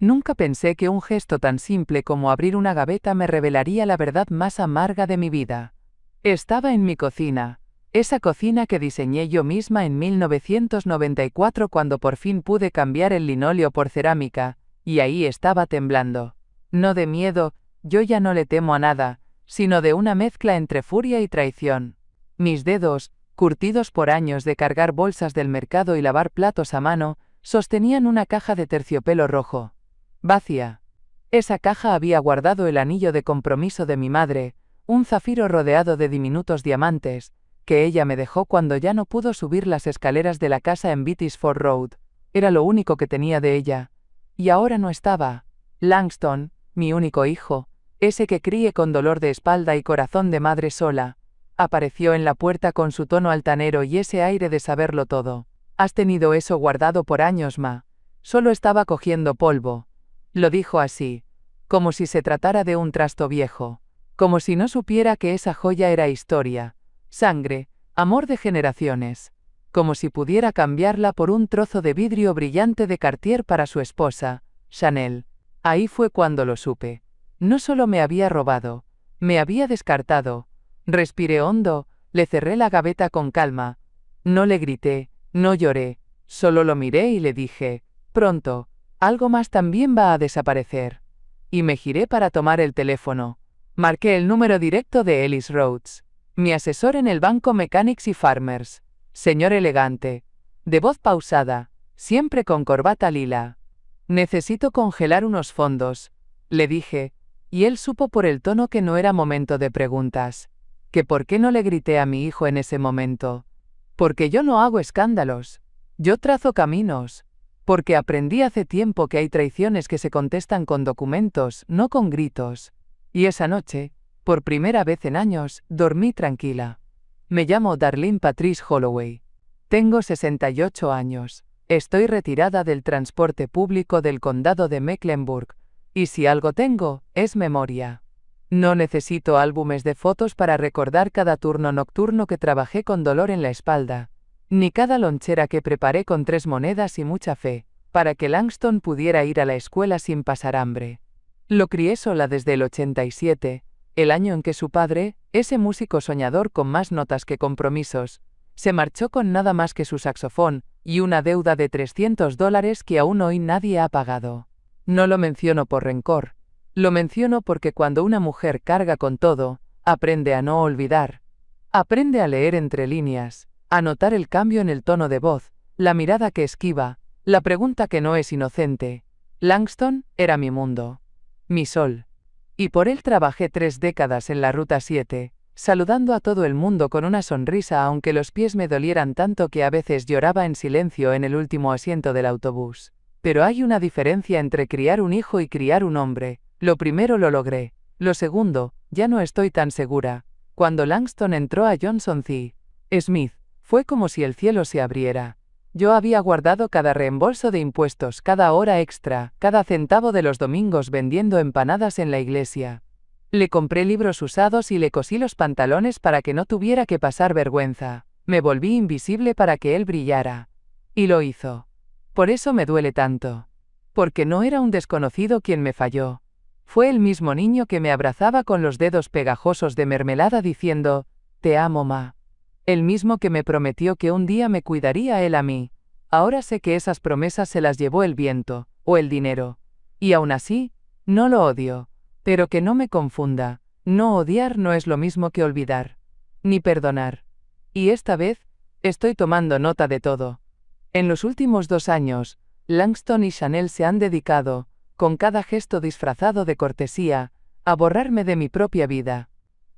Nunca pensé que un gesto tan simple como abrir una gaveta me revelaría la verdad más amarga de mi vida. Estaba en mi cocina, esa cocina que diseñé yo misma en 1994 cuando por fin pude cambiar el linóleo por cerámica, y ahí estaba temblando. No de miedo, yo ya no le temo a nada, sino de una mezcla entre furia y traición. Mis dedos, curtidos por años de cargar bolsas del mercado y lavar platos a mano, sostenían una caja de terciopelo rojo. Vacía. Esa caja había guardado el anillo de compromiso de mi madre, un zafiro rodeado de diminutos diamantes, que ella me dejó cuando ya no pudo subir las escaleras de la casa en Beattisford Road. Era lo único que tenía de ella. Y ahora no estaba. Langston, mi único hijo, ese que críe con dolor de espalda y corazón de madre sola, apareció en la puerta con su tono altanero y ese aire de saberlo todo. Has tenido eso guardado por años, ma. Solo estaba cogiendo polvo. Lo dijo así, como si se tratara de un trasto viejo, como si no supiera que esa joya era historia, sangre, amor de generaciones, como si pudiera cambiarla por un trozo de vidrio brillante de Cartier para su esposa, Chanel. Ahí fue cuando lo supe. No solo me había robado, me había descartado. Respiré hondo, le cerré la gaveta con calma. No le grité, no lloré, solo lo miré y le dije, pronto, algo más también va a desaparecer. Y me giré para tomar el teléfono. Marqué el número directo de Ellis Rhodes, mi asesor en el banco Mechanics y Farmers. Señor elegante, de voz pausada, siempre con corbata lila. Necesito congelar unos fondos, le dije, y él supo por el tono que no era momento de preguntas. ¿Que por qué no le grité a mi hijo en ese momento? Porque yo no hago escándalos. Yo trazo caminos. Porque aprendí hace tiempo que hay traiciones que se contestan con documentos, no con gritos. Y esa noche, por primera vez en años, dormí tranquila. Me llamo Darlene Patrice Holloway. Tengo 68 años. Estoy retirada del transporte público del condado de Mecklenburg, y si algo tengo, es memoria. No necesito álbumes de fotos para recordar cada turno nocturno que trabajé con dolor en la espalda, ni cada lonchera que preparé con 3 monedas y mucha fe, para que Langston pudiera ir a la escuela sin pasar hambre. Lo crié sola desde el 87, el año en que su padre, ese músico soñador con más notas que compromisos, se marchó con nada más que su saxofón y una deuda de $300 que aún hoy nadie ha pagado. No lo menciono por rencor, lo menciono porque cuando una mujer carga con todo, aprende a no olvidar, aprende a leer entre líneas, a notar el cambio en el tono de voz, la mirada que esquiva, la pregunta que no es inocente. Langston era mi mundo, mi sol. Y por él trabajé 3 décadas en la Ruta 7, saludando a todo el mundo con una sonrisa aunque los pies me dolieran tanto que a veces lloraba en silencio en el último asiento del autobús. Pero hay una diferencia entre criar un hijo y criar un hombre. Lo primero lo logré. Lo segundo, ya no estoy tan segura. Cuando Langston entró a Johnson C. Smith, fue como si el cielo se abriera. Yo había guardado cada reembolso de impuestos, cada hora extra, cada centavo de los domingos vendiendo empanadas en la iglesia. Le compré libros usados y le cosí los pantalones para que no tuviera que pasar vergüenza. Me volví invisible para que él brillara. Y lo hizo. Por eso me duele tanto. Porque no era un desconocido quien me falló. Fue el mismo niño que me abrazaba con los dedos pegajosos de mermelada diciendo, «Te amo, ma». El mismo que me prometió que un día me cuidaría él a mí. Ahora sé que esas promesas se las llevó el viento, o el dinero. Y aún así, no lo odio. Pero que no me confunda, no odiar no es lo mismo que olvidar. Ni perdonar. Y esta vez, estoy tomando nota de todo. En los últimos 2 años, Langston y Chanel se han dedicado, con cada gesto disfrazado de cortesía, a borrarme de mi propia vida.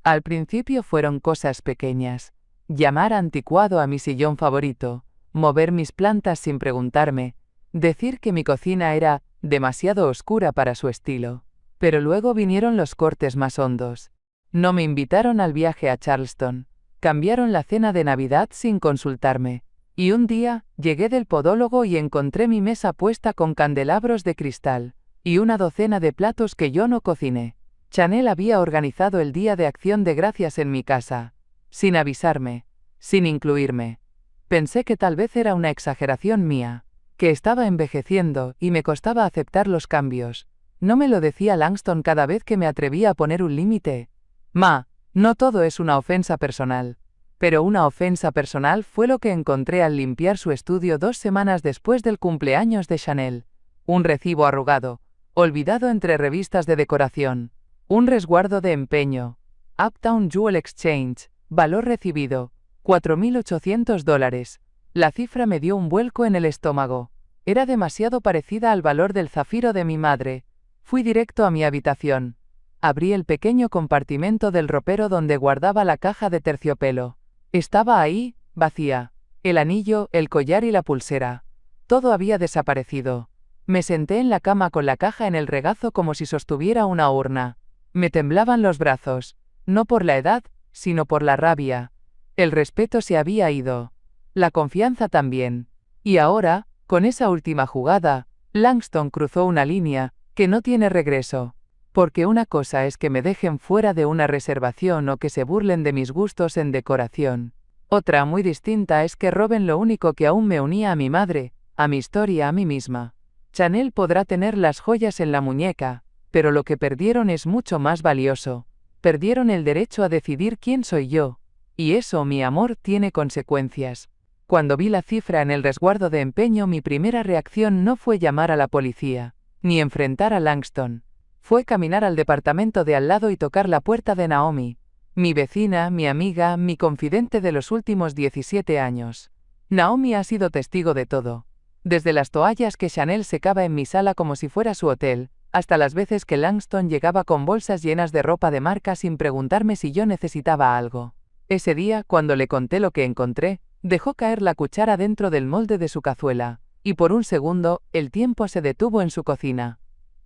Al principio fueron cosas pequeñas. Llamar anticuado a mi sillón favorito, mover mis plantas sin preguntarme, decir que mi cocina era demasiado oscura para su estilo. Pero luego vinieron los cortes más hondos. No me invitaron al viaje a Charleston, cambiaron la cena de Navidad sin consultarme. Y un día, llegué del podólogo y encontré mi mesa puesta con candelabros de cristal, y una docena de platos que yo no cociné. Chanel había organizado el Día de Acción de Gracias en mi casa, sin avisarme, sin incluirme. Pensé que tal vez era una exageración mía. que estaba envejeciendo y me costaba aceptar los cambios. ¿No me lo decía Langston cada vez que me atrevía a poner un límite? Ma, no todo es una ofensa personal. Pero una ofensa personal fue lo que encontré al limpiar su estudio 2 semanas después del cumpleaños de Chanel. Un recibo arrugado, olvidado entre revistas de decoración. Un resguardo de empeño. Uptown Jewel Exchange. Valor recibido. $4.800. La cifra me dio un vuelco en el estómago. Era demasiado parecida al valor del zafiro de mi madre. Fui directo a mi habitación. Abrí el pequeño compartimento del ropero donde guardaba la caja de terciopelo. Estaba ahí, vacía. El anillo, el collar y la pulsera. Todo había desaparecido. Me senté en la cama con la caja en el regazo como si sostuviera una urna. Me temblaban los brazos, no por la edad, sino por la rabia. El respeto se había ido. La confianza también. Y ahora, con esa última jugada, Langston cruzó una línea que no tiene regreso. Porque una cosa es que me dejen fuera de una reservación o que se burlen de mis gustos en decoración. Otra muy distinta es que roben lo único que aún me unía a mi madre, a mi historia, a mí misma. Chanel podrá tener las joyas en la muñeca, pero lo que perdieron es mucho más valioso. Perdieron el derecho a decidir quién soy yo. Y eso, mi amor, tiene consecuencias. Cuando vi la cifra en el resguardo de empeño, mi primera reacción no fue llamar a la policía, ni enfrentar a Langston. Fue caminar al departamento de al lado y tocar la puerta de Naomi, mi vecina, mi amiga, mi confidente de los últimos 17 años. Naomi ha sido testigo de todo. Desde las toallas que Chanel secaba en mi sala como si fuera su hotel, hasta las veces que Langston llegaba con bolsas llenas de ropa de marca sin preguntarme si yo necesitaba algo. Ese día, cuando le conté lo que encontré, dejó caer la cuchara dentro del molde de su cazuela, y por un segundo, el tiempo se detuvo en su cocina.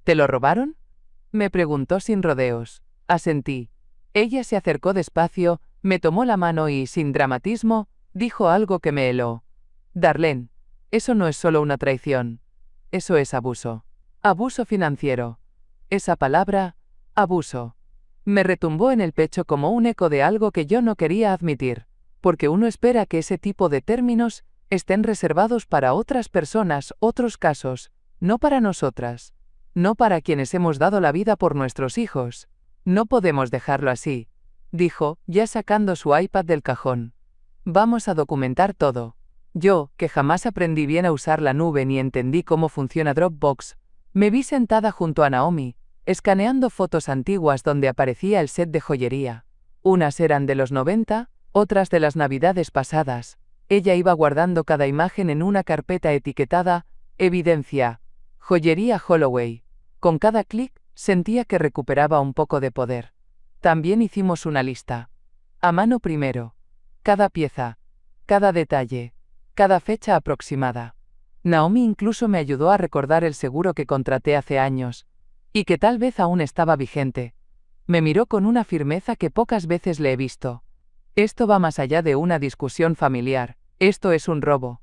¿Te lo robaron?, me preguntó sin rodeos. Asentí. Ella se acercó despacio, me tomó la mano y, sin dramatismo, dijo algo que me heló. Darlene, eso no es solo una traición. Eso es abuso. Abuso financiero. Esa palabra, abuso, me retumbó en el pecho como un eco de algo que yo no quería admitir, porque uno espera que ese tipo de términos estén reservados para otras personas, otros casos, no para nosotras. No para quienes hemos dado la vida por nuestros hijos. No podemos dejarlo así, dijo, ya sacando su iPad del cajón. Vamos a documentar todo. Yo, que jamás aprendí bien a usar la nube ni entendí cómo funciona Dropbox, me vi sentada junto a Naomi, escaneando fotos antiguas donde aparecía el set de joyería. Unas eran de los 90, otras de las navidades pasadas. Ella iba guardando cada imagen en una carpeta etiquetada, evidencia, joyería Holloway. Con cada clic, sentía que recuperaba un poco de poder. También hicimos una lista. A mano primero. Cada pieza. Cada detalle. Cada fecha aproximada. Naomi incluso me ayudó a recordar el seguro que contraté hace años. Y que tal vez aún estaba vigente. Me miró con una firmeza que pocas veces le he visto. Esto va más allá de una discusión familiar. Esto es un robo.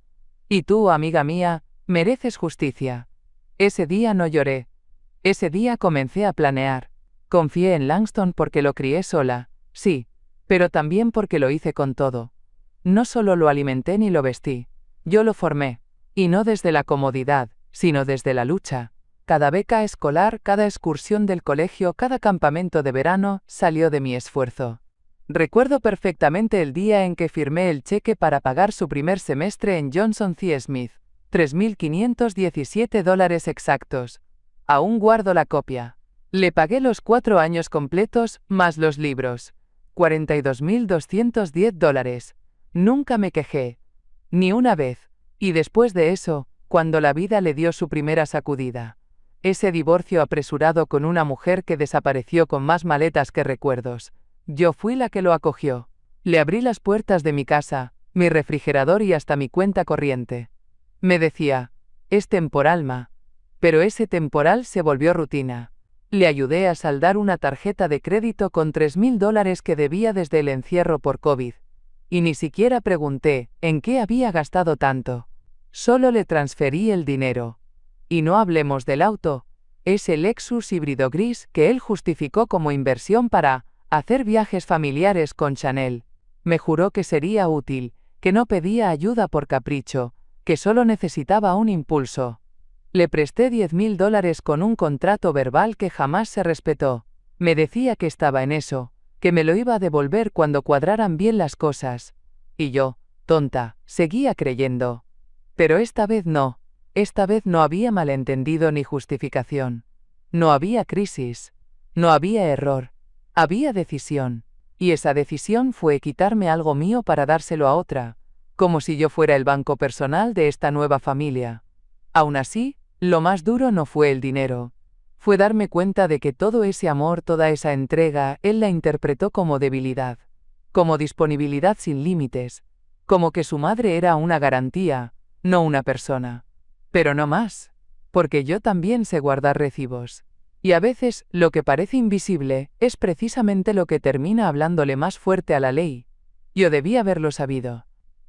Y tú, amiga mía, mereces justicia. Ese día no lloré. Ese día comencé a planear. Confié en Langston porque lo crié sola, sí, pero también porque lo hice con todo. No solo lo alimenté ni lo vestí, yo lo formé. Y no desde la comodidad, sino desde la lucha. Cada beca escolar, cada excursión del colegio, cada campamento de verano, salió de mi esfuerzo. Recuerdo perfectamente el día en que firmé el cheque para pagar su primer semestre en Johnson C. Smith. $3.517 exactos. Aún guardo la copia. Le pagué los 4 años completos, más los libros. $42.210. Nunca me quejé. Ni una vez. Y después de eso, cuando la vida le dio su primera sacudida. Ese divorcio apresurado con una mujer que desapareció con más maletas que recuerdos. Yo fui la que lo acogió. Le abrí las puertas de mi casa, mi refrigerador y hasta mi cuenta corriente. Me decía, es temporal, ma. Pero ese temporal se volvió rutina. Le ayudé a saldar una tarjeta de crédito con $3.000 que debía desde el encierro por COVID. Y ni siquiera pregunté en qué había gastado tanto. Solo le transferí el dinero. Y no hablemos del auto, ese Lexus híbrido gris que él justificó como inversión para hacer viajes familiares con Chanel. Me juró que sería útil, que no pedía ayuda por capricho, que solo necesitaba un impulso. Le presté $10.000 con un contrato verbal que jamás se respetó. Me decía que estaba en eso, que me lo iba a devolver cuando cuadraran bien las cosas. Y yo, tonta, seguía creyendo. Pero esta vez no. Esta vez no había malentendido ni justificación. No había crisis. No había error. Había decisión. Y esa decisión fue quitarme algo mío para dárselo a otra, como si yo fuera el banco personal de esta nueva familia. Aún así, lo más duro no fue el dinero. Fue darme cuenta de que todo ese amor, toda esa entrega, él la interpretó como debilidad, como disponibilidad sin límites, como que su madre era una garantía, no una persona. Pero no más, porque yo también sé guardar recibos. Y a veces, lo que parece invisible, es precisamente lo que termina hablándole más fuerte a la ley. Yo debía haberlo sabido.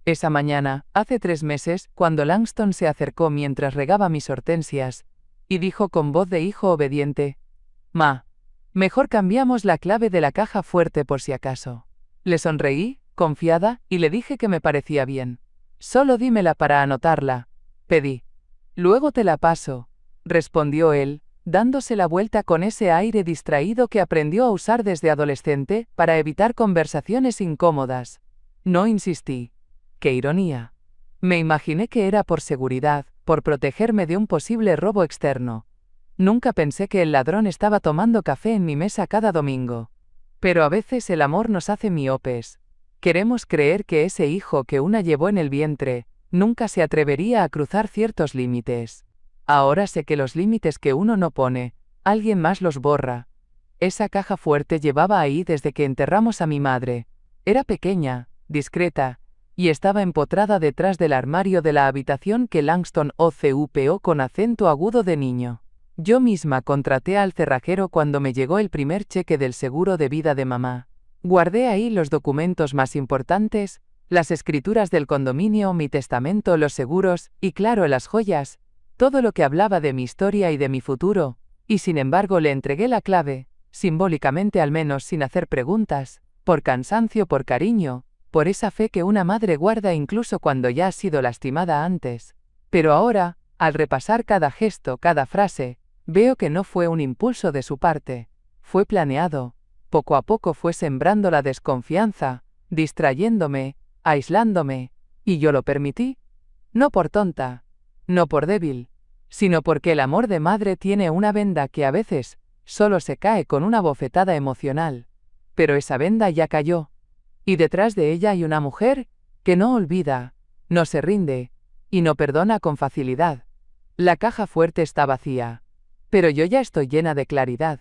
Esa mañana, hace 3 meses, cuando Langston se acercó mientras regaba mis hortensias, y dijo con voz de hijo obediente: «Ma, mejor cambiamos la clave de la caja fuerte por si acaso». Le sonreí, confiada, y le dije que me parecía bien. «Solo dímela para anotarla», pedí. «Luego te la paso», respondió él, dándose la vuelta con ese aire distraído que aprendió a usar desde adolescente para evitar conversaciones incómodas. No insistí. ¡Qué ironía! Me imaginé que era por seguridad, por protegerme de un posible robo externo. Nunca pensé que el ladrón estaba tomando café en mi mesa cada domingo. Pero a veces el amor nos hace miopes. Queremos creer que ese hijo que una llevó en el vientre, nunca se atrevería a cruzar ciertos límites. Ahora sé que los límites que uno no pone, alguien más los borra. Esa caja fuerte llevaba ahí desde que enterramos a mi madre. Era pequeña, discreta, y estaba empotrada detrás del armario de la habitación que Langston ocupó con acento agudo de niño. Yo misma contraté al cerrajero cuando me llegó el primer cheque del seguro de vida de mamá. Guardé ahí los documentos más importantes, las escrituras del condominio, mi testamento, los seguros, y claro, las joyas, todo lo que hablaba de mi historia y de mi futuro, y sin embargo le entregué la clave, simbólicamente al menos sin hacer preguntas, por cansancio, por cariño, por esa fe que una madre guarda incluso cuando ya ha sido lastimada antes. Pero ahora, al repasar cada gesto, cada frase, veo que no fue un impulso de su parte, fue planeado, poco a poco fue sembrando la desconfianza, distrayéndome, aislándome, y yo lo permití, no por tonta, no por débil, sino porque el amor de madre tiene una venda que a veces solo se cae con una bofetada emocional. Pero esa venda ya cayó, y detrás de ella hay una mujer que no olvida, no se rinde, y no perdona con facilidad. La caja fuerte está vacía, pero yo ya estoy llena de claridad.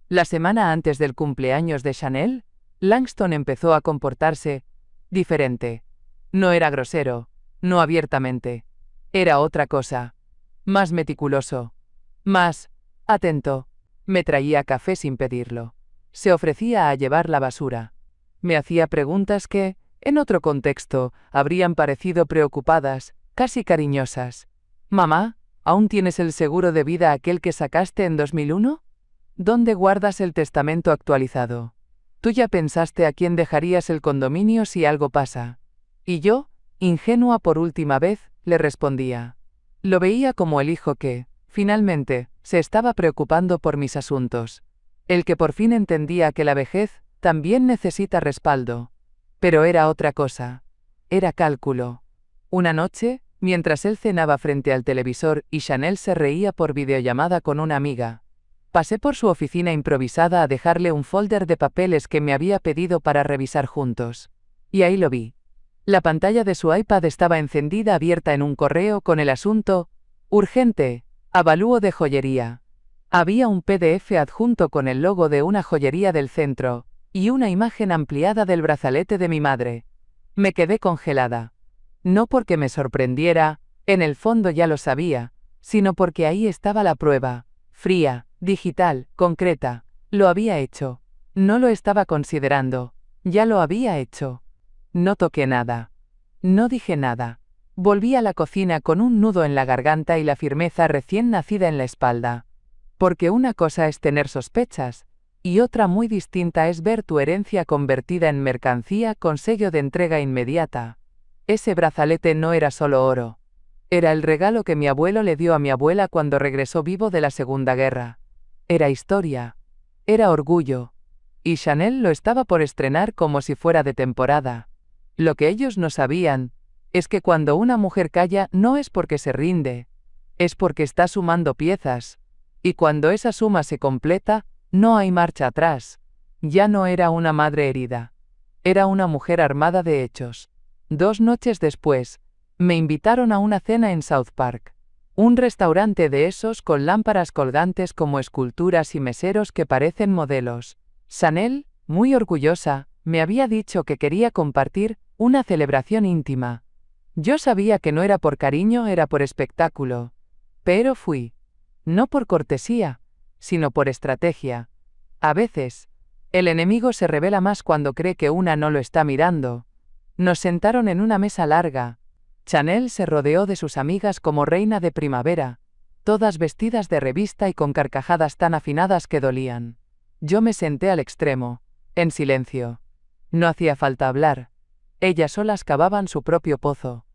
La semana antes del cumpleaños de Chanel, Langston empezó a comportarse diferente. No era grosero, no abiertamente. Era otra cosa. Más meticuloso. Más atento. Me traía café sin pedirlo. Se ofrecía a llevar la basura. Me hacía preguntas que, en otro contexto, habrían parecido preocupadas, casi cariñosas. «Mamá, ¿aún tienes el seguro de vida aquel que sacaste en 2001? ¿Dónde guardas el testamento actualizado? ¿Tú ya pensaste a quién dejarías el condominio si algo pasa?» Y yo, ingenua por última vez, le respondía. Lo veía como el hijo que, finalmente, se estaba preocupando por mis asuntos. El que por fin entendía que la vejez también necesita respaldo. Pero era otra cosa. Era cálculo. Una noche, mientras él cenaba frente al televisor y Chanel se reía por videollamada con una amiga, pasé por su oficina improvisada a dejarle un folder de papeles que me había pedido para revisar juntos. Y ahí lo vi. La pantalla de su iPad estaba encendida abierta en un correo con el asunto «Urgente, avalúo de joyería». Había un PDF adjunto con el logo de una joyería del centro, y una imagen ampliada del brazalete de mi madre. Me quedé congelada. No porque me sorprendiera, en el fondo ya lo sabía, sino porque ahí estaba la prueba, fría, digital, concreta. Lo había hecho. No lo estaba considerando. Ya lo había hecho. No toqué nada. No dije nada. Volví a la cocina con un nudo en la garganta y la firmeza recién nacida en la espalda. Porque una cosa es tener sospechas, y otra muy distinta es ver tu herencia convertida en mercancía con sello de entrega inmediata. Ese brazalete no era solo oro. Era el regalo que mi abuelo le dio a mi abuela cuando regresó vivo de la Segunda Guerra. Era historia. Era orgullo. Y Chanel lo estaba por estrenar como si fuera de temporada. Lo que ellos no sabían es que cuando una mujer calla no es porque se rinde, es porque está sumando piezas. Y cuando esa suma se completa, no hay marcha atrás. Ya no era una madre herida. Era una mujer armada de hechos. 2 noches después, me invitaron a una cena en South Park. Un restaurante de esos con lámparas colgantes como esculturas y meseros que parecen modelos. Chanel, muy orgullosa, me había dicho que quería compartir una celebración íntima. Yo sabía que no era por cariño, era por espectáculo. Pero fui. No por cortesía, sino por estrategia. A veces, el enemigo se revela más cuando cree que una no lo está mirando. Nos sentaron en una mesa larga. Chanel se rodeó de sus amigas como reina de primavera, todas vestidas de revista y con carcajadas tan afinadas que dolían. Yo me senté al extremo, en silencio. No hacía falta hablar. Ellas solas cavaban su propio pozo.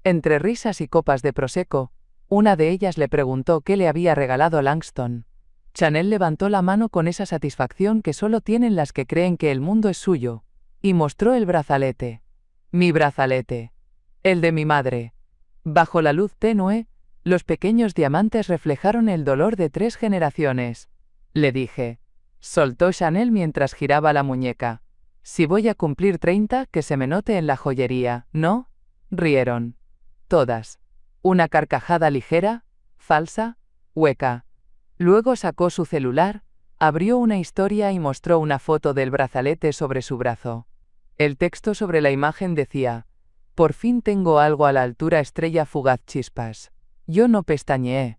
Entre risas y copas de prosecco, una de ellas le preguntó qué le había regalado Langston. Chanel levantó la mano con esa satisfacción que solo tienen las que creen que el mundo es suyo, y mostró el brazalete. Mi brazalete. El de mi madre. Bajo la luz tenue, los pequeños diamantes reflejaron el dolor de 3 generaciones. Le dije. Soltó Chanel mientras giraba la muñeca. Si voy a cumplir 30, que se me note en la joyería, ¿no? Rieron. Todas. Una carcajada ligera, falsa, hueca. Luego sacó su celular, abrió una historia y mostró una foto del brazalete sobre su brazo. El texto sobre la imagen decía: por fin tengo algo a la altura estrella fugaz chispas. Yo no pestañeé.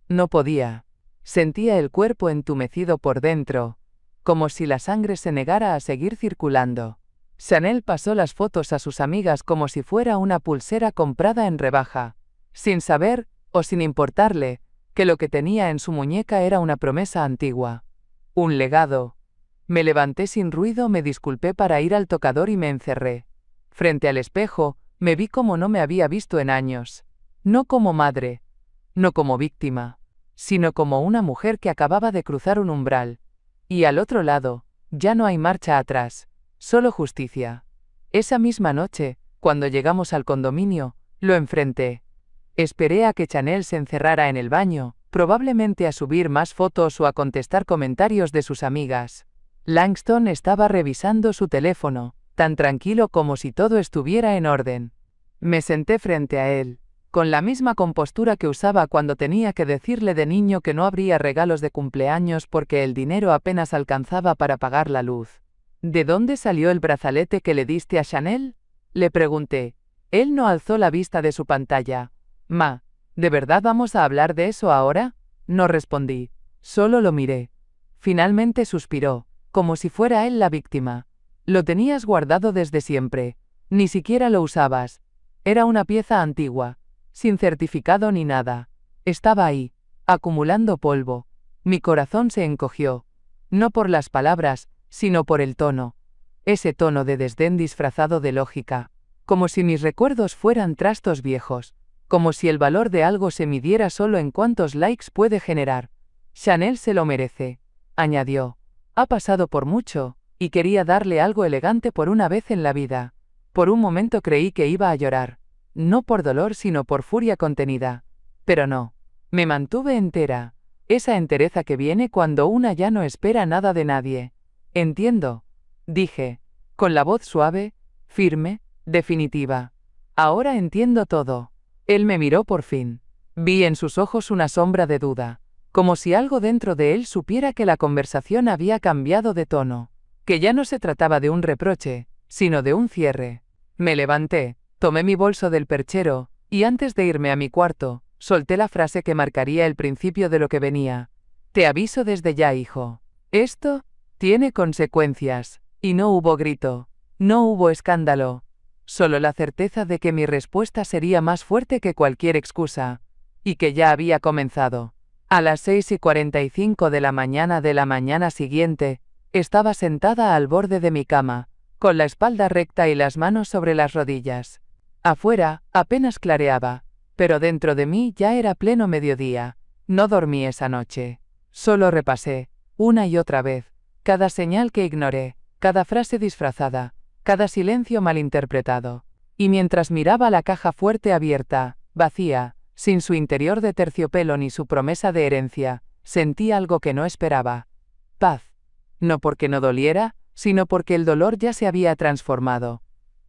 No podía. Sentía el cuerpo entumecido por dentro, como si la sangre se negara a seguir circulando. Chanel pasó las fotos a sus amigas como si fuera una pulsera comprada en rebaja, sin saber, o sin importarle, que lo que tenía en su muñeca era una promesa antigua. Un legado. Me levanté sin ruido, me disculpé para ir al tocador y me encerré. Frente al espejo, me vi como no me había visto en años. No como madre, no como víctima, sino como una mujer que acababa de cruzar un umbral. Y al otro lado, ya no hay marcha atrás, solo justicia. Esa misma noche, cuando llegamos al condominio, lo enfrenté. Esperé a que Chanel se encerrara en el baño, probablemente a subir más fotos o a contestar comentarios de sus amigas. Langston estaba revisando su teléfono, tan tranquilo como si todo estuviera en orden. Me senté frente a él, con la misma compostura que usaba cuando tenía que decirle de niño que no habría regalos de cumpleaños porque el dinero apenas alcanzaba para pagar la luz. ¿De dónde salió el brazalete que le diste a Chanel? Le pregunté. Él no alzó la vista de su pantalla. Ma, ¿de verdad vamos a hablar de eso ahora? No respondí. Solo lo miré. Finalmente suspiró, como si fuera él la víctima. Lo tenías guardado desde siempre. Ni siquiera lo usabas. Era una pieza antigua, sin certificado ni nada. Estaba ahí, acumulando polvo. Mi corazón se encogió. No por las palabras, sino por el tono. Ese tono de desdén disfrazado de lógica. Como si mis recuerdos fueran trastos viejos. Como si el valor de algo se midiera solo en cuántos likes puede generar. Chanel se lo merece, añadió. Ha pasado por mucho, y quería darle algo elegante por una vez en la vida. Por un momento creí que iba a llorar. No por dolor sino por furia contenida. Pero no. Me mantuve entera. Esa entereza que viene cuando una ya no espera nada de nadie. Entiendo, dije, con la voz suave, firme, definitiva. Ahora entiendo todo. Él me miró por fin. Vi en sus ojos una sombra de duda, como si algo dentro de él supiera que la conversación había cambiado de tono, que ya no se trataba de un reproche, sino de un cierre. Me levanté, tomé mi bolso del perchero, y antes de irme a mi cuarto, solté la frase que marcaría el principio de lo que venía. Te aviso desde ya, hijo. Esto tiene consecuencias. Y no hubo grito, no hubo escándalo. Solo la certeza de que mi respuesta sería más fuerte que cualquier excusa, y que ya había comenzado. A las 6:45 de la mañana siguiente, estaba sentada al borde de mi cama, con la espalda recta y las manos sobre las rodillas. Afuera, apenas clareaba, Pero dentro de mí ya era pleno mediodía. No dormí esa noche. Solo repasé, una y otra vez, cada señal que ignoré, cada frase disfrazada, cada silencio malinterpretado. Y mientras miraba la caja fuerte abierta, vacía, sin su interior de terciopelo ni su promesa de herencia, sentí algo que no esperaba. Paz. No porque no doliera, sino porque el dolor ya se había transformado.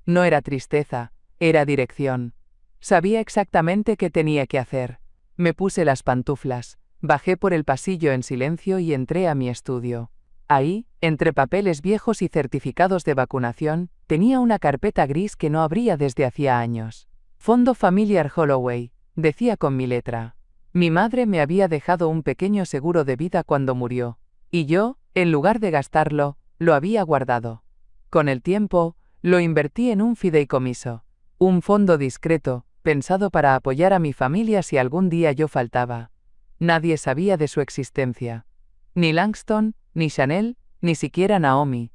No era tristeza, era dirección. Sabía exactamente qué tenía que hacer. Me puse las pantuflas, bajé por el pasillo en silencio y entré a mi estudio. Ahí, entre papeles viejos y certificados de vacunación, tenía una carpeta gris que no abría desde hacía años. Fondo Familiar Holloway, decía con mi letra. Mi madre me había dejado un pequeño seguro de vida cuando murió, y yo, en lugar de gastarlo, lo había guardado. Con el tiempo, lo invertí en un fideicomiso, un fondo discreto, pensado para apoyar a mi familia si algún día yo faltaba. Nadie sabía de su existencia. Ni Langston, ni Chanel, ni siquiera Naomi.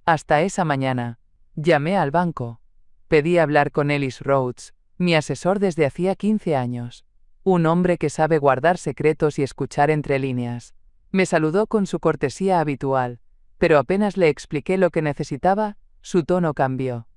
Hasta esa mañana. Llamé al banco. Pedí hablar con Ellis Rhodes, mi asesor desde hacía 15 años. Un hombre que sabe guardar secretos y escuchar entre líneas. Me saludó con su cortesía habitual, pero apenas le expliqué lo que necesitaba, su tono cambió.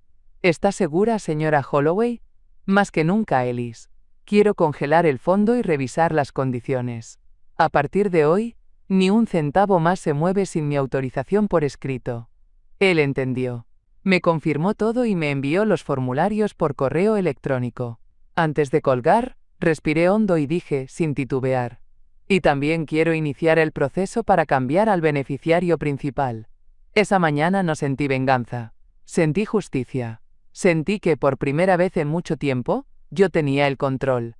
¿Está segura, señora Holloway? Más que nunca, Ellis. Quiero congelar el fondo y revisar las condiciones. A partir de hoy, ni un centavo más se mueve sin mi autorización por escrito. Él entendió. Me confirmó todo y me envió los formularios por correo electrónico. Antes de colgar, respiré hondo y dije, sin titubear. Y también quiero iniciar el proceso para cambiar al beneficiario principal. Esa mañana no sentí venganza. Sentí justicia. Sentí que por primera vez en mucho tiempo, yo tenía el control.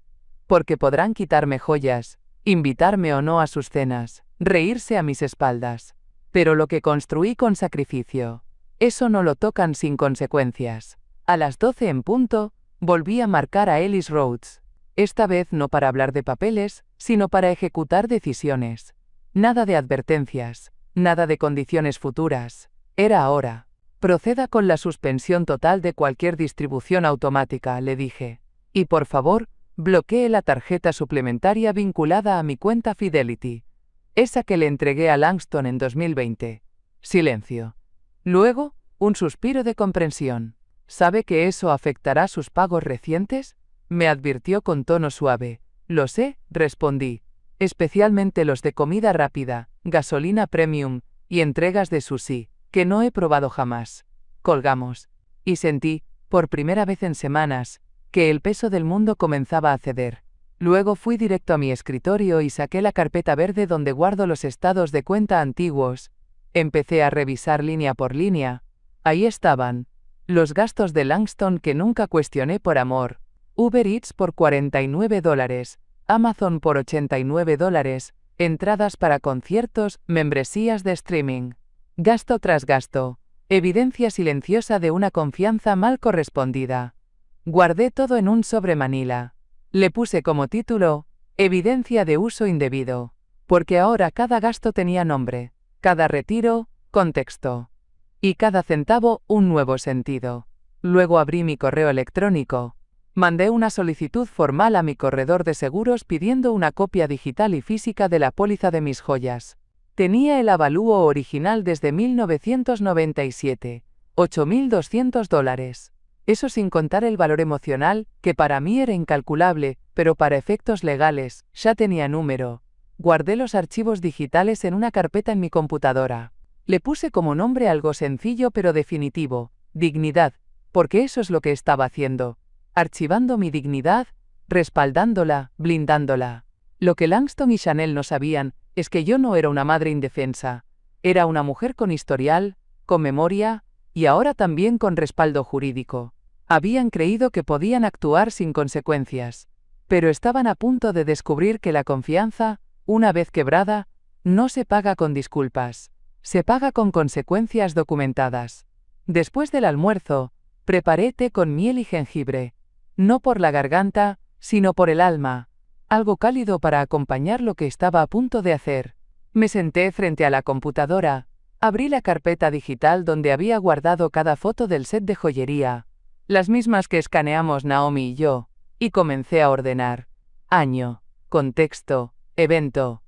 Porque podrán quitarme joyas, invitarme o no a sus cenas, reírse a mis espaldas. Pero lo que construí con sacrificio, eso no lo tocan sin consecuencias. A las 12 en punto, volví a marcar a Ellis Rhodes. Esta vez no para hablar de papeles, sino para ejecutar decisiones. Nada de advertencias, nada de condiciones futuras. Era ahora. Proceda con la suspensión total de cualquier distribución automática, le dije. Y por favor, bloquee la tarjeta suplementaria vinculada a mi cuenta Fidelity. Esa que le entregué a Langston en 2020. Silencio. Luego, un suspiro de comprensión. ¿Sabe que eso afectará sus pagos recientes? Me advirtió con tono suave. Lo sé, respondí. Especialmente los de comida rápida, gasolina premium y entregas de sushi, que no he probado jamás. Colgamos. Y sentí, por primera vez en semanas, que el peso del mundo comenzaba a ceder. Luego fui directo a mi escritorio y saqué la carpeta verde donde guardo los estados de cuenta antiguos. Empecé a revisar línea por línea. Ahí estaban. Los gastos de Langston que nunca cuestioné por amor. Uber Eats por $49, Amazon por $89, entradas para conciertos, membresías de streaming. Gasto tras gasto. Evidencia silenciosa de una confianza mal correspondida. Guardé todo en un sobre manila. Le puse como título, Evidencia de uso indebido. Porque ahora cada gasto tenía nombre, cada retiro, contexto. Y cada centavo, un nuevo sentido. Luego abrí mi correo electrónico. Mandé una solicitud formal a mi corredor de seguros pidiendo una copia digital y física de la póliza de mis joyas. Tenía el avalúo original desde 1997, $8.200. Eso sin contar el valor emocional, que para mí era incalculable, pero para efectos legales, ya tenía número. Guardé los archivos digitales en una carpeta en mi computadora. Le puse como nombre algo sencillo pero definitivo, dignidad, porque eso es lo que estaba haciendo. Archivando mi dignidad, respaldándola, blindándola. Lo que Langston y Chanel no sabían, es que yo no era una madre indefensa. Era una mujer con historial, con memoria, y ahora también con respaldo jurídico. Habían creído que podían actuar sin consecuencias. Pero estaban a punto de descubrir que la confianza, una vez quebrada, no se paga con disculpas. Se paga con consecuencias documentadas. Después del almuerzo, preparé té con miel y jengibre. No por la garganta, sino por el alma. Algo cálido para acompañar lo que estaba a punto de hacer. Me senté frente a la computadora. Abrí la carpeta digital donde había guardado cada foto del set de joyería. Las mismas que escaneamos Naomi y yo. Y comencé a ordenar. Año, contexto, evento.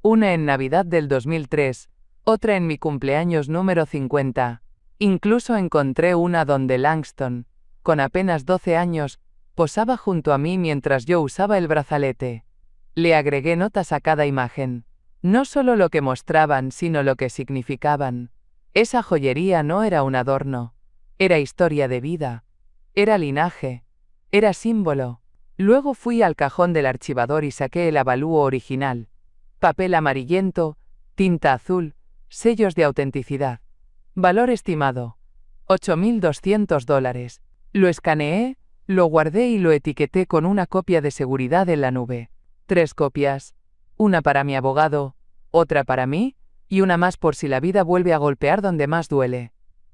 Una en Navidad del 2003, otra en mi cumpleaños número 50. Incluso encontré una donde Langston, con apenas 12 años, posaba junto a mí mientras yo usaba el brazalete. Le agregué notas a cada imagen. No solo lo que mostraban, sino lo que significaban. Esa joyería no era un adorno. Era historia de vida. Era linaje. Era símbolo. Luego fui al cajón del archivador y saqué el avalúo original. Papel amarillento, tinta azul, sellos de autenticidad. Valor estimado: $8.200. Lo escaneé, lo guardé y lo etiqueté con una copia de seguridad en la nube. 3 copias. Una para mi abogado, otra para mí, y una más por si la vida vuelve a golpear donde más duele.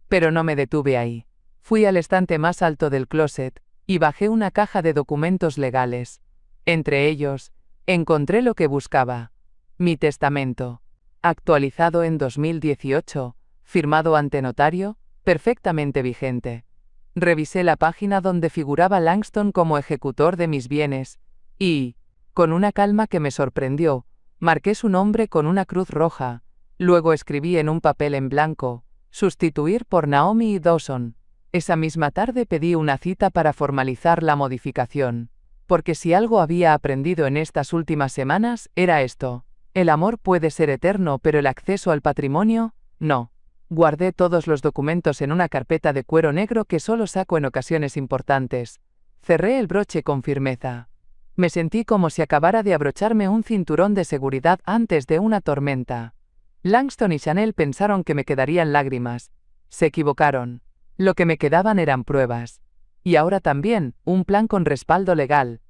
Pero no me detuve ahí. Fui al estante más alto del closet, y bajé una caja de documentos legales. Entre ellos, encontré lo que buscaba. Mi testamento. Actualizado en 2018, firmado ante notario, perfectamente vigente. Revisé la página donde figuraba Langston como ejecutor de mis bienes, y, con una calma que me sorprendió, marqué su nombre con una cruz roja. Luego escribí en un papel en blanco: sustituir por Naomi Dawson. Esa misma tarde pedí una cita para formalizar la modificación. Porque si algo había aprendido en estas últimas semanas, era esto: el amor puede ser eterno, pero el acceso al patrimonio, no. Guardé todos los documentos en una carpeta de cuero negro que solo saco en ocasiones importantes. Cerré el broche con firmeza. Me sentí como si acabara de abrocharme un cinturón de seguridad antes de una tormenta. Langston y Chanel pensaron que me quedarían lágrimas. Se equivocaron. Lo que me quedaban eran pruebas. Y ahora también, un plan con respaldo legal.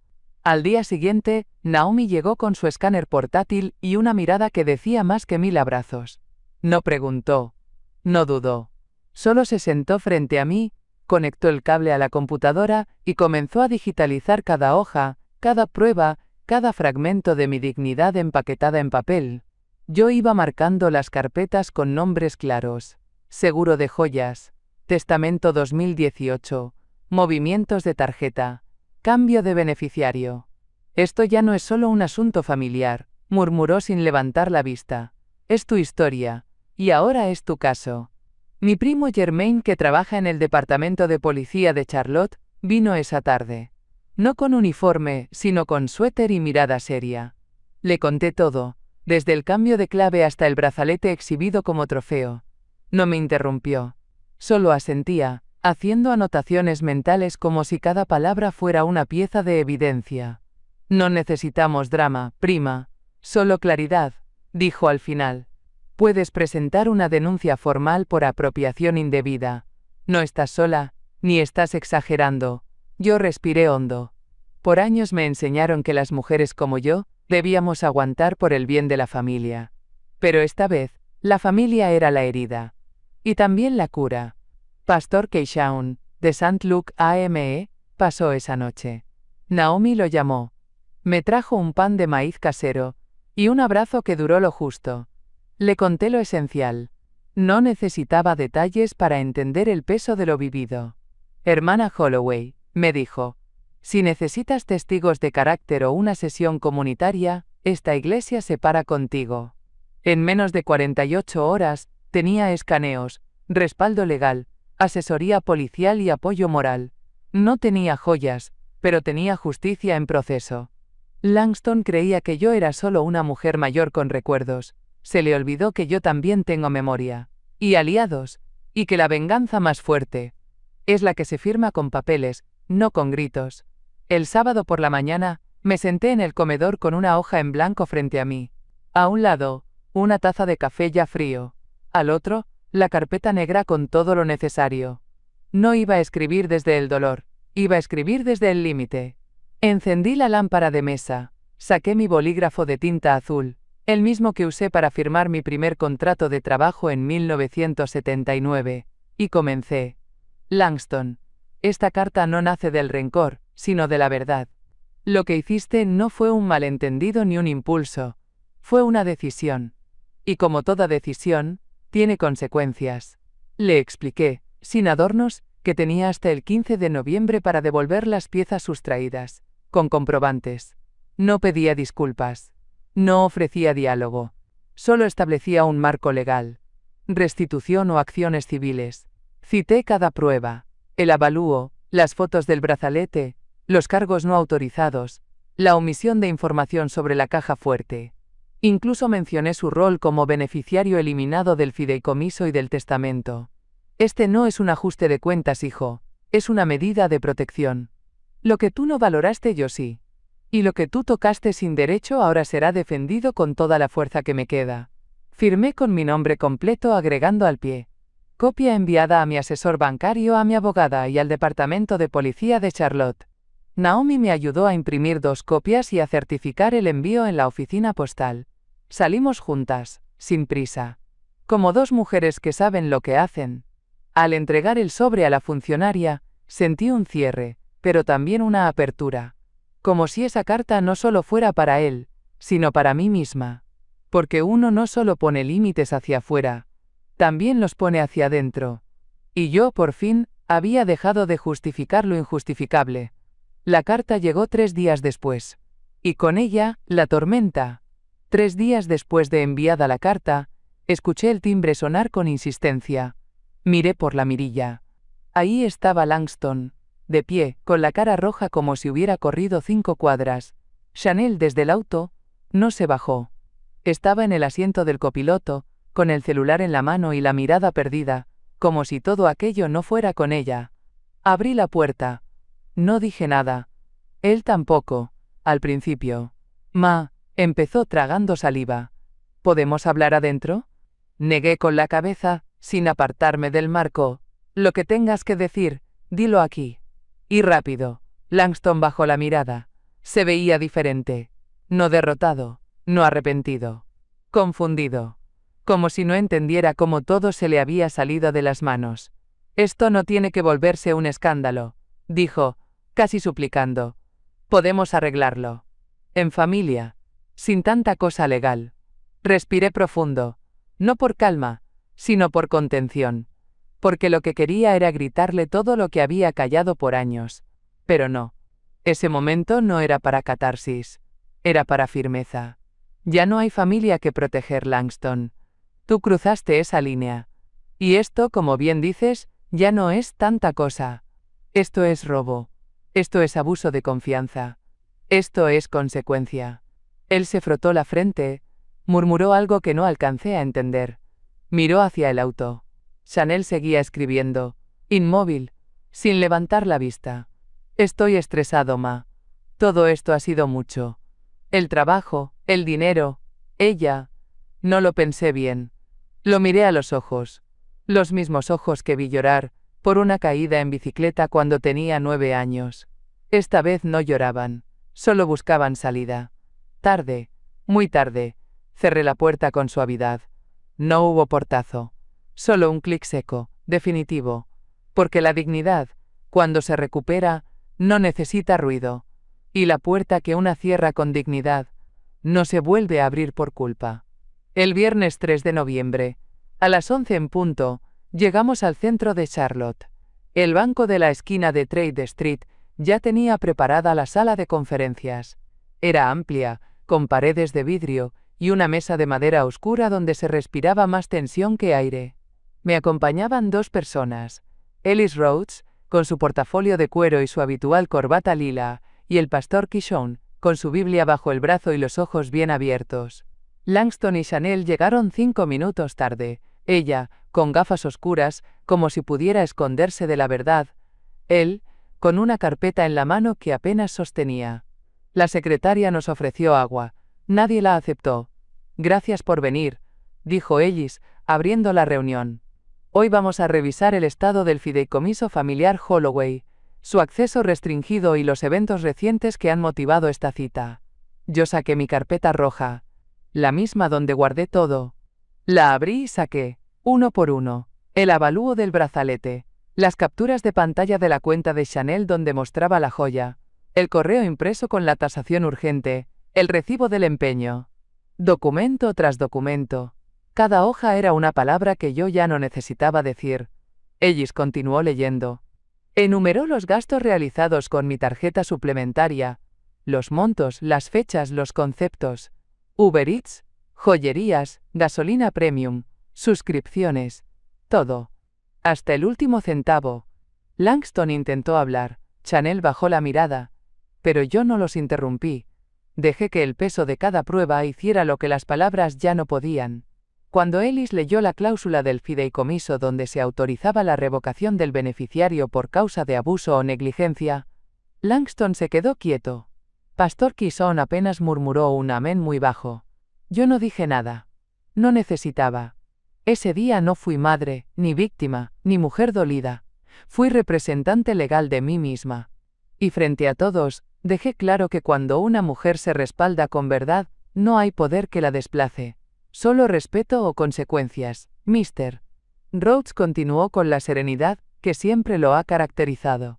Al día siguiente, Naomi llegó con su escáner portátil y una mirada que decía más que 1000 abrazos. No preguntó. No dudó. Solo se sentó frente a mí, conectó el cable a la computadora y comenzó a digitalizar cada hoja, cada prueba, cada fragmento de mi dignidad empaquetada en papel. Yo iba marcando las carpetas con nombres claros. Seguro de joyas. Testamento 2018. Movimientos de tarjeta. Cambio de beneficiario. Esto ya no es solo un asunto familiar, murmuró sin levantar la vista. Es tu historia. Y ahora es tu caso. Mi primo Germain, que trabaja en el departamento de policía de Charlotte, vino esa tarde. No con uniforme, sino con suéter y mirada seria. Le conté todo, desde el cambio de clave hasta el brazalete exhibido como trofeo. No me interrumpió. Solo asentía, haciendo anotaciones mentales como si cada palabra fuera una pieza de evidencia. No necesitamos drama, prima, solo claridad, dijo al final. Puedes presentar una denuncia formal por apropiación indebida. No estás sola, ni estás exagerando. Yo respiré hondo. Por años me enseñaron que las mujeres como yo, debíamos aguantar por el bien de la familia. Pero esta vez, la familia era la herida. Y también la cura. Pastor Keyshawn, de St. Luke AME, pasó esa noche. Naomi lo llamó. Me trajo un pan de maíz casero, y un abrazo que duró lo justo. Le conté lo esencial. No necesitaba detalles para entender el peso de lo vivido. Hermana Holloway, me dijo, si necesitas testigos de carácter o una sesión comunitaria, esta iglesia se para contigo. En menos de 48 horas, tenía escaneos, respaldo legal, asesoría policial y apoyo moral. No tenía joyas, pero tenía justicia en proceso. Langston creía que yo era solo una mujer mayor con recuerdos. Se le olvidó que yo también tengo memoria. Y aliados. Y que la venganza más fuerte es la que se firma con papeles, no con gritos. El sábado por la mañana, me senté en el comedor con una hoja en blanco frente a mí. A un lado, una taza de café ya frío. Al otro, la carpeta negra con todo lo necesario. No iba a escribir desde el dolor, iba a escribir desde el límite. Encendí la lámpara de mesa, saqué mi bolígrafo de tinta azul, el mismo que usé para firmar mi primer contrato de trabajo en 1979, y comencé. Langston, esta carta no nace del rencor, sino de la verdad. Lo que hiciste no fue un malentendido ni un impulso, fue una decisión. Y como toda decisión, tiene consecuencias. Le expliqué, sin adornos, que tenía hasta el 15 de noviembre para devolver las piezas sustraídas. con comprobantes. No pedía disculpas. No ofrecía diálogo. Solo establecía un marco legal. Restitución o acciones civiles. Cité cada prueba. El avalúo, las fotos del brazalete, los cargos no autorizados, la omisión de información sobre la caja fuerte. Incluso mencioné su rol como beneficiario eliminado del fideicomiso y del testamento. Este no es un ajuste de cuentas, hijo, es una medida de protección. Lo que tú no valoraste yo sí. Y lo que tú tocaste sin derecho ahora será defendido con toda la fuerza que me queda. Firmé con mi nombre completo agregando al pie. Copia enviada a mi asesor bancario, a mi abogada y al departamento de policía de Charlotte. Naomi me ayudó a imprimir 2 copias y a certificar el envío en la oficina postal. Salimos juntas, sin prisa. Como 2 mujeres que saben lo que hacen. Al entregar el sobre a la funcionaria, sentí un cierre, pero también una apertura. Como si esa carta no solo fuera para él, sino para mí misma. Porque uno no solo pone límites hacia afuera, también los pone hacia adentro. Y yo, por fin, había dejado de justificar lo injustificable. La carta llegó 3 días después. Y con ella, la tormenta. 3 días después de enviada la carta, escuché el timbre sonar con insistencia. Miré por la mirilla. Ahí estaba Langston, de pie, con la cara roja como si hubiera corrido 5 cuadras. Chanel desde el auto, no se bajó. Estaba en el asiento del copiloto, con el celular en la mano y la mirada perdida, como si todo aquello no fuera con ella. Abrí la puerta. No dije nada. Él tampoco, al principio. Empezó tragando saliva. ¿Podemos hablar adentro? Negué con la cabeza, sin apartarme del marco. Lo que tengas que decir, dilo aquí. Y rápido. Langston bajó la mirada. Se veía diferente. No derrotado, no arrepentido. Confundido. Como si no entendiera cómo todo se le había salido de las manos. Esto no tiene que volverse un escándalo, dijo, casi suplicando. Podemos arreglarlo. En familia. Sin tanta cosa legal. Respiré profundo. No por calma, sino por contención. Porque lo que quería era gritarle todo lo que había callado por años. Pero no. Ese momento no era para catarsis. Era para firmeza. Ya no hay familia que proteger, Langston. Tú cruzaste esa línea. Y esto, como bien dices, ya no es tanta cosa. Esto es robo. Esto es abuso de confianza. Esto es consecuencia. Él se frotó la frente, murmuró algo que no alcancé a entender. Miró hacia el auto. Chanel seguía escribiendo, inmóvil, sin levantar la vista. Estoy estresado, ma. Todo esto ha sido mucho. El trabajo, el dinero, ella. No lo pensé bien. Lo miré a los ojos. Los mismos ojos que vi llorar, por una caída en bicicleta cuando tenía 9 años. Esta vez no lloraban, solo buscaban salida. Tarde, muy tarde, cerré la puerta con suavidad. No hubo portazo. Solo un clic seco, definitivo. Porque la dignidad, cuando se recupera, no necesita ruido. Y la puerta que una cierra con dignidad, no se vuelve a abrir por culpa. El viernes 3 de noviembre, a las 11 en punto, llegamos al centro de Charlotte. El banco de la esquina de Trade Street ya tenía preparada la sala de conferencias. Era amplia, con paredes de vidrio, y una mesa de madera oscura donde se respiraba más tensión que aire. Me acompañaban 2 personas, Ellis Rhodes, con su portafolio de cuero y su habitual corbata lila, y el pastor Kishon, con su Biblia bajo el brazo y los ojos bien abiertos. Langston y Chanel llegaron 5 minutos tarde, ella, con gafas oscuras, como si pudiera esconderse de la verdad, él, con una carpeta en la mano que apenas sostenía. La secretaria nos ofreció agua. Nadie la aceptó. Gracias por venir, dijo Ellis, abriendo la reunión. Hoy vamos a revisar el estado del fideicomiso familiar Holloway, su acceso restringido y los eventos recientes que han motivado esta cita. Yo saqué mi carpeta roja, la misma donde guardé todo. La abrí y saqué, uno por uno, el avalúo del brazalete, las capturas de pantalla de la cuenta de Chanel donde mostraba la joya, el correo impreso con la tasación urgente, el recibo del empeño. Documento tras documento. Cada hoja era una palabra que yo ya no necesitaba decir. Ellis continuó leyendo. Enumeró los gastos realizados con mi tarjeta suplementaria, los montos, las fechas, los conceptos. Uber Eats, joyerías, gasolina premium, suscripciones, todo. Hasta el último centavo. Langston intentó hablar, Chanel bajó la mirada, pero yo no los interrumpí. Dejé que el peso de cada prueba hiciera lo que las palabras ya no podían. Cuando Ellis leyó la cláusula del fideicomiso donde se autorizaba la revocación del beneficiario por causa de abuso o negligencia, Langston se quedó quieto. Pastor Kison apenas murmuró un amén muy bajo. Yo no dije nada. No necesitaba. Ese día no fui madre, ni víctima, ni mujer dolida. Fui representante legal de mí misma. Y frente a todos, dejé claro que cuando una mujer se respalda con verdad, no hay poder que la desplace. Solo respeto o consecuencias, Mr. Rhodes continuó con la serenidad que siempre lo ha caracterizado.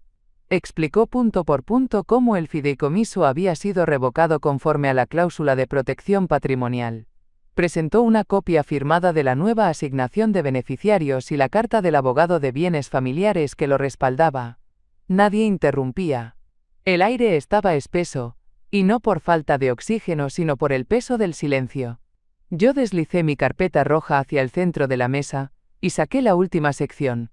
Explicó punto por punto cómo el fideicomiso había sido revocado conforme a la cláusula de protección patrimonial. Presentó una copia firmada de la nueva asignación de beneficiarios y la carta del abogado de bienes familiares que lo respaldaba. Nadie interrumpía. El aire estaba espeso, y no por falta de oxígeno sino por el peso del silencio. Yo deslicé mi carpeta roja hacia el centro de la mesa, y saqué la última sección.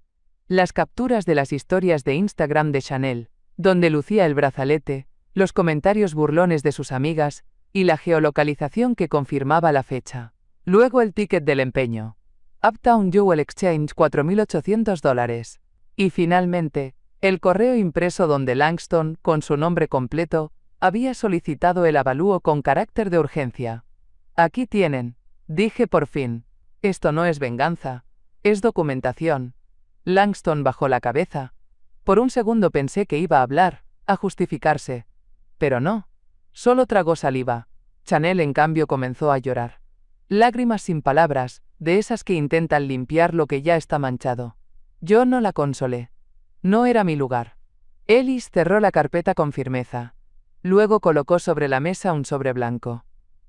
Las capturas de las historias de Instagram de Chanel, donde lucía el brazalete, los comentarios burlones de sus amigas, y la geolocalización que confirmaba la fecha. Luego el ticket del empeño. Uptown Jewel Exchange $4.800. Y finalmente, el correo impreso donde Langston, con su nombre completo, había solicitado el avalúo con carácter de urgencia. Aquí tienen, dije por fin. Esto no es venganza, es documentación. Langston bajó la cabeza. Por un segundo pensé que iba a hablar, a justificarse. Pero no. Solo tragó saliva. Chanel en cambio comenzó a llorar. Lágrimas sin palabras, de esas que intentan limpiar lo que ya está manchado. Yo no la consolé. No era mi lugar. Ellis cerró la carpeta con firmeza. Luego colocó sobre la mesa un sobre blanco.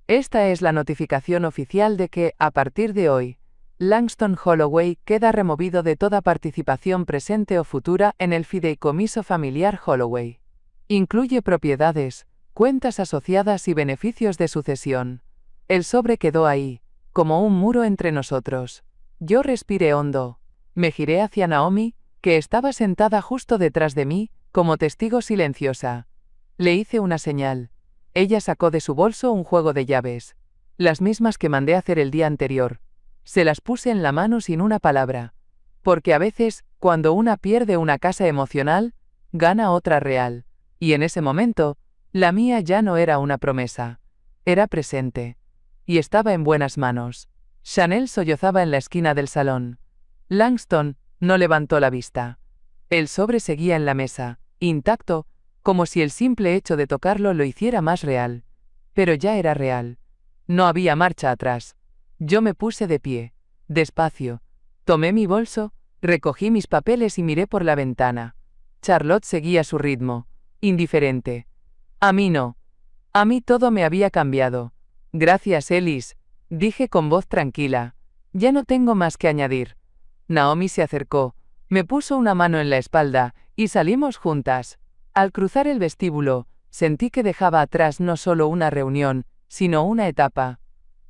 Esta es la notificación oficial de que, a partir de hoy, Langston Holloway queda removido de toda participación presente o futura en el fideicomiso familiar Holloway. Incluye propiedades, cuentas asociadas y beneficios de sucesión. El sobre quedó ahí, como un muro entre nosotros. Yo respiré hondo. Me giré hacia Naomi, que estaba sentada justo detrás de mí, como testigo silenciosa. Le hice una señal. Ella sacó de su bolso un juego de llaves. Las mismas que mandé hacer el día anterior. Se las puse en la mano sin una palabra. Porque a veces, cuando una pierde una casa emocional, gana otra real. Y en ese momento, la mía ya no era una promesa. Era presente. Y estaba en buenas manos. Chanel sollozaba en la esquina del salón. Langston no levantó la vista. El sobre seguía en la mesa, intacto, como si el simple hecho de tocarlo lo hiciera más real. Pero ya era real. No había marcha atrás. Yo me puse de pie, despacio. Tomé mi bolso, recogí mis papeles y miré por la ventana. Charlotte seguía su ritmo, indiferente. A mí no. A mí todo me había cambiado. Gracias, Ellis, dije con voz tranquila. Ya no tengo más que añadir. Naomi se acercó, me puso una mano en la espalda, y salimos juntas. Al cruzar el vestíbulo, sentí que dejaba atrás no solo una reunión, sino una etapa.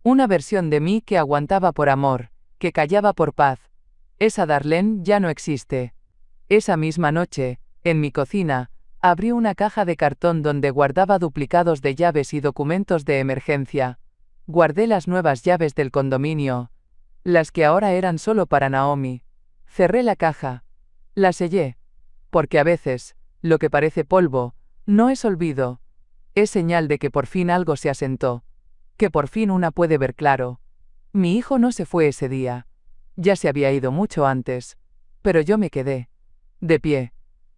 Una versión de mí que aguantaba por amor, que callaba por paz. Esa Darlene ya no existe. Esa misma noche, en mi cocina, abrí una caja de cartón donde guardaba duplicados de llaves y documentos de emergencia. Guardé las nuevas llaves del condominio, las que ahora eran solo para Naomi. Cerré la caja. La sellé. Porque a veces, lo que parece polvo, no es olvido. Es señal de que por fin algo se asentó. Que por fin una puede ver claro. Mi hijo no se fue ese día. Ya se había ido mucho antes. Pero yo me quedé. De pie.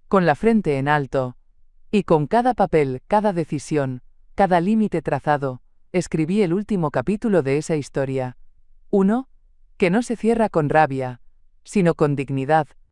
Con la frente en alto. Y con cada papel, cada decisión, cada límite trazado, escribí el último capítulo de esa historia. Uno, que no se cierra con rabia, sino con dignidad,